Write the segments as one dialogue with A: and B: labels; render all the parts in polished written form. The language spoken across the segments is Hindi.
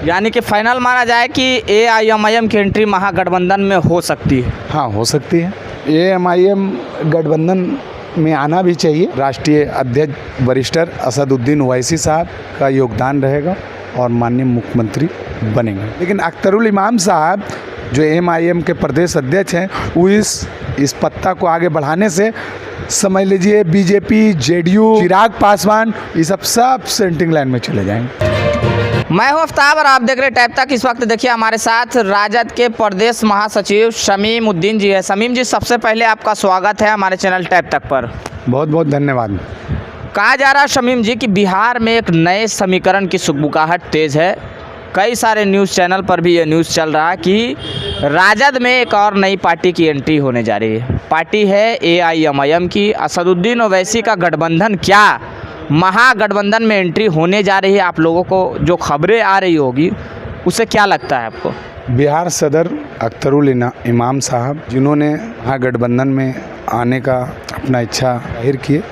A: यानी कि फाइनल माना जाए कि एआईएमआईएम की एंट्री महागठबंधन में हो सकती है।
B: हाँ, हो सकती है। एआईएमआईएम गठबंधन में आना भी चाहिए। राष्ट्रीय अध्यक्ष वरिष्ठर असदुद्दीन ओवैसी साहब का योगदान रहेगा और माननीय मुख्यमंत्री बनेंगे। लेकिन अख्तरुल इमाम साहब जो एआईएमआईएम के प्रदेश अध्यक्ष हैं, वो इस पत्ता को आगे बढ़ाने से समझ लीजिए बीजेपी, जेडीयू, चिराग पासवान ये सब सेंटिंग लाइन में चले जाएंगे।
A: मैं हूं आफ्ताब और आप देख रहे टैब तक। इस वक्त देखिए हमारे साथ राजद के प्रदेश महासचिव शमीम उद्दीन जी है। शमीम जी, सबसे पहले आपका स्वागत है हमारे चैनल टैब तक पर।
B: बहुत बहुत धन्यवाद।
A: कहा जा रहा है शमीम जी कि बिहार में एक नए समीकरण की सुगबुगाहट तेज है। कई सारे न्यूज़ चैनल पर भी ये न्यूज़ चल रहा है कि राजद में एक और नई पार्टी की एंट्री होने जा रही है। पार्टी है एआईएमआईएम की। असदुद्दीन ओवैसी का गठबंधन क्या महागठबंधन में एंट्री होने जा रही है? आप लोगों को जो खबरें आ रही होगी उससे क्या लगता है आपको?
B: बिहार सदर अख्तरुल इमाम साहब जिन्होंने महागठबंधन में आने का अपना इच्छा जाहिर किए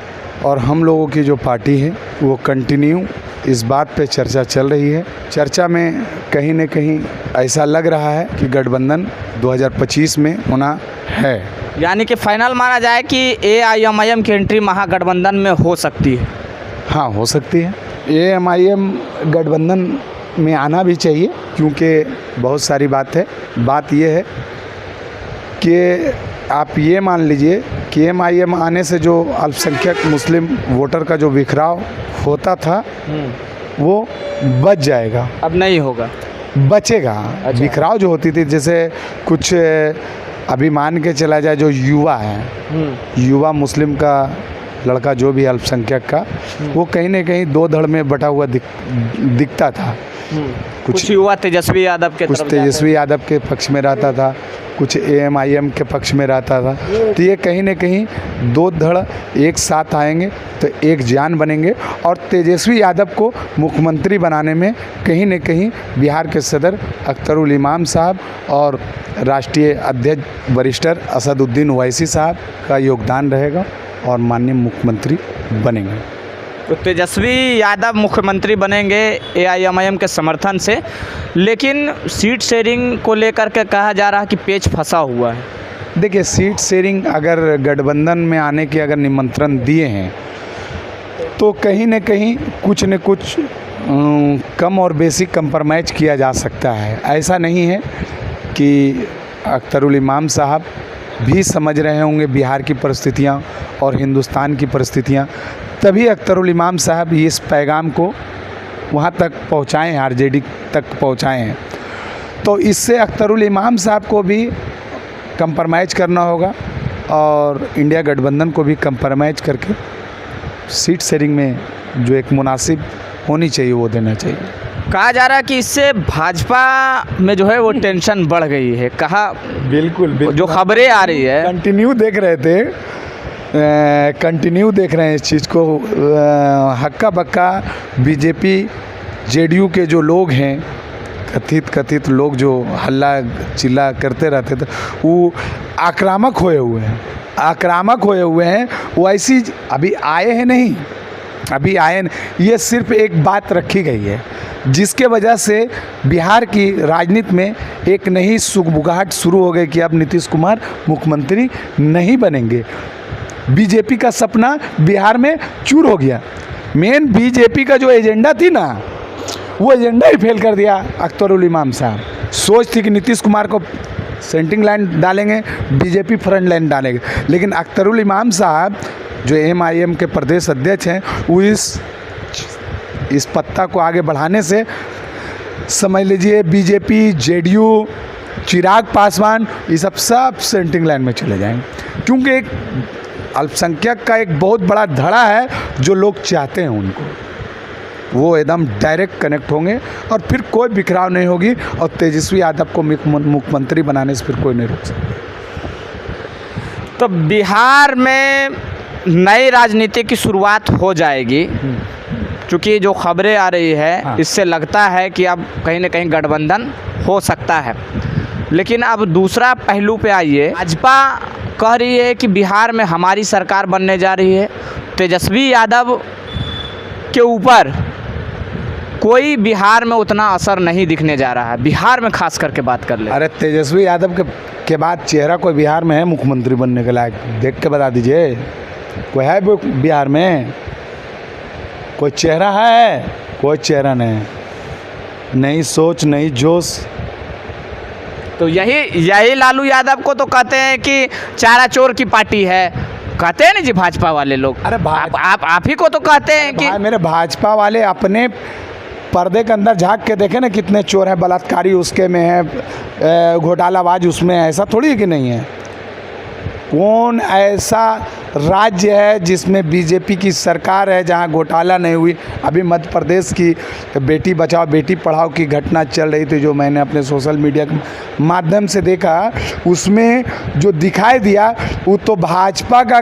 B: और हम लोगों की जो पार्टी है वो कंटिन्यू इस बात पे चर्चा चल रही है। चर्चा में कहीं न कहीं ऐसा लग रहा है कि गठबंधन 2025 में होना है।
A: यानी कि फाइनल माना जाए कि एआईएमआईएम की एंट्री महागठबंधन में हो सकती है।
B: हाँ, हो सकती है। एआईएमआईएम गठबंधन में आना भी चाहिए क्योंकि बहुत सारी बात है। बात ये है कि आप ये मान लीजिए कि एआईएमआईएम आने से जो अल्पसंख्यक मुस्लिम वोटर का जो बिखराव होता था वो बच जाएगा।
A: अब नहीं होगा,
B: बचेगा।
A: अच्छा।
B: बिखराव जो होती थी, जैसे कुछ अभी मान के चला जाए जो युवा है, युवा मुस्लिम का लड़का जो भी अल्पसंख्यक का, वो कहीं न कहीं दो धड़ में बटा हुआ दिखता था।
A: कुछ युवा तेजस्वी यादव के
B: कुछ तेजस्वी यादव के पक्ष में रहता था, कुछ एआईएमआईएम के पक्ष में रहता था। तो ये कहीं न कहीं दो धड़ एक साथ आएंगे तो एक जान बनेंगे और तेजस्वी यादव को मुख्यमंत्री बनाने में कहीं न कहीं बिहार के सदर अख्तरुल इमाम साहब और राष्ट्रीय अध्यक्ष वरिष्ठर असदुद्दीन ओवैसी साहब का योगदान रहेगा और माननीय मुख्यमंत्री बनेंगे।
A: तो तेजस्वी यादव मुख्यमंत्री बनेंगे एआईएमआईएम के समर्थन से, लेकिन सीट शेयरिंग को लेकर के कहा जा रहा है कि पेच फंसा हुआ है।
B: देखिए, सीट शेयरिंग अगर गठबंधन में आने के अगर निमंत्रण दिए हैं तो कहीं न कहीं कुछ न कुछ कम और बेसी कंप्रोमाइज़ किया जा सकता है। ऐसा नहीं है कि अख्तरुल इमाम साहब भी समझ रहे होंगे बिहार की परिस्थितियाँ और हिंदुस्तान की परिस्थितियाँ, तभी अख्तरुल इमाम साहब इस पैगाम को वहाँ तक पहुँचाए हैं, आरजेडी तक पहुँचाए हैं। तो इससे अख्तरुल इमाम साहब को भी कंप्रोमाइज़ करना होगा और इंडिया गठबंधन को भी कंप्रोमाइज़ करके सीट शेयरिंग में जो एक मुनासिब होनी चाहिए वो देना चाहिए।
A: कहा जा रहा है कि इससे भाजपा में जो है वो टेंशन बढ़ गई है। कहा
B: बिल्कुल
A: जो खबरें आ रही है,
B: कंटिन्यू देख रहे हैं इस चीज़ को। हक्का बक्का बीजेपी, जेडीयू के जो लोग हैं, कथित लोग जो हल्ला चिल्ला करते रहते थे, वो आक्रामक हुए हुए हैं। वो ऐसी अभी आए हैं नहीं, ये सिर्फ एक बात रखी गई है जिसके वजह से बिहार की राजनीति में एक नई सुगबुगाहट शुरू हो गई कि अब नीतीश कुमार मुख्यमंत्री नहीं बनेंगे। बीजेपी का सपना बिहार में चूर हो गया। मेन बीजेपी का जो एजेंडा थी ना, वो एजेंडा ही फेल कर दिया अख्तरुल इमाम साहब। सोच थी कि नीतीश कुमार को सेंटिंग लाइन डालेंगे, बीजेपी फ्रंट लाइन डालेंगे, लेकिन अख्तरुल इमाम साहब जो एआईएमआईएम के प्रदेश अध्यक्ष हैं, वो इस पत्ता को आगे बढ़ाने से समझ लीजिए बीजेपी, जेडीयू, चिराग पासवान ये सब सेंटिंग लाइन में चले जाएंगे। क्योंकि एक अल्पसंख्यक का एक बहुत बड़ा धड़ा है जो लोग चाहते हैं उनको, वो एकदम डायरेक्ट कनेक्ट होंगे और फिर कोई बिखराव नहीं होगी और तेजस्वी यादव को मुख्यमंत्री बनाने से फिर कोई नहीं रोक सकता।
A: तो बिहार में नई राजनीति की शुरुआत हो जाएगी, क्योंकि जो खबरें आ रही है, हाँ, इससे लगता है कि अब कहीं न कहीं गठबंधन हो सकता है। लेकिन अब दूसरा पहलू पे आइए। भाजपा कह रही है कि बिहार में हमारी सरकार बनने जा रही है। तेजस्वी यादव के ऊपर कोई बिहार में उतना असर नहीं दिखने जा रहा है। बिहार में खास करके बात कर ले।
B: अरे तेजस्वी यादव के बाद चेहरा कोई बिहार में है मुख्यमंत्री बनने के लायक? देख के बता दीजिए, कोई है बिहार में? कोई चेहरा है? कोई चेहरा नहीं। नई सोच, नई जोश।
A: तो यही लालू यादव को तो कहते हैं कि चारा चोर की पार्टी है, कहते हैं ना जी भाजपा वाले लोग।
B: अरे
A: आप ही को तो कहते हैं कि
B: मेरे भाजपा वाले अपने पर्दे के अंदर झांक के देखे ना, कितने चोर है, बलात्कारी उसके में है, घोटालाबाज उसमें है। ऐसा थोड़ी है कि नहीं है। कौन ऐसा राज्य है जिसमें बीजेपी की सरकार है जहां घोटाला नहीं हुई? अभी मध्य प्रदेश की बेटी बचाओ बेटी पढ़ाओ की घटना चल रही थी, जो मैंने अपने सोशल मीडिया के माध्यम से देखा, उसमें जो दिखाई दिया वो तो भाजपा का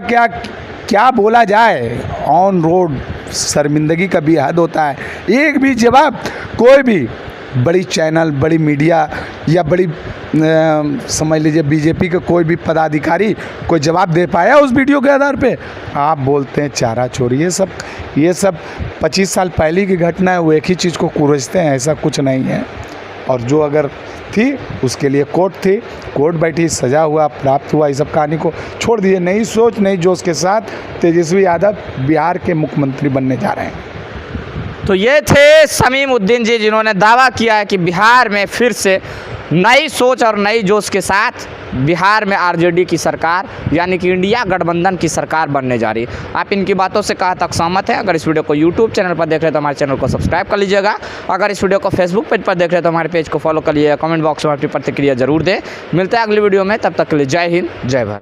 B: क्या बोला जाए, ऑन रोड शर्मिंदगी का भी हद होता है। एक भी जवाब कोई भी बड़ी चैनल, बड़ी मीडिया या बड़ी समझ लीजिए बीजेपी का कोई भी पदाधिकारी कोई जवाब दे पाया उस वीडियो के आधार पे? आप बोलते हैं चारा चोरी। ये सब 25 साल पहले की घटना है। वो एक ही चीज़ को कुरसते हैं, ऐसा कुछ नहीं है। और जो अगर थी उसके लिए कोर्ट थी, कोर्ट बैठी, सजा हुआ, प्राप्त हुआ। इस सब कहानी को छोड़ दीजिए। नई सोच, नई जोश के साथ तेजस्वी यादव बिहार के मुख्यमंत्री बनने जा रहे हैं।
A: तो ये थे शमीम उद्दीन जी, जिन्होंने दावा किया है कि बिहार में फिर से नई सोच और नई जोश के साथ बिहार में आरजेडी की सरकार यानी कि इंडिया गठबंधन की सरकार बनने जा रही है। आप इनकी बातों से कहाँ तक सहमत हैं? अगर इस वीडियो को यूट्यूब चैनल पर देख रहे हैं तो हमारे चैनल को सब्सक्राइब कर लीजिएगा। अगर इस वीडियो को फेसबुक पेज पर देख रहे हैं तो हमारे पेज को फॉलो कर लीजिएगा। कमेंट बॉक्स में अपनी प्रतिक्रिया जरूर दें। मिलते हैं अगली वीडियो में, तब तक के लिए जय हिंद, जय भारत।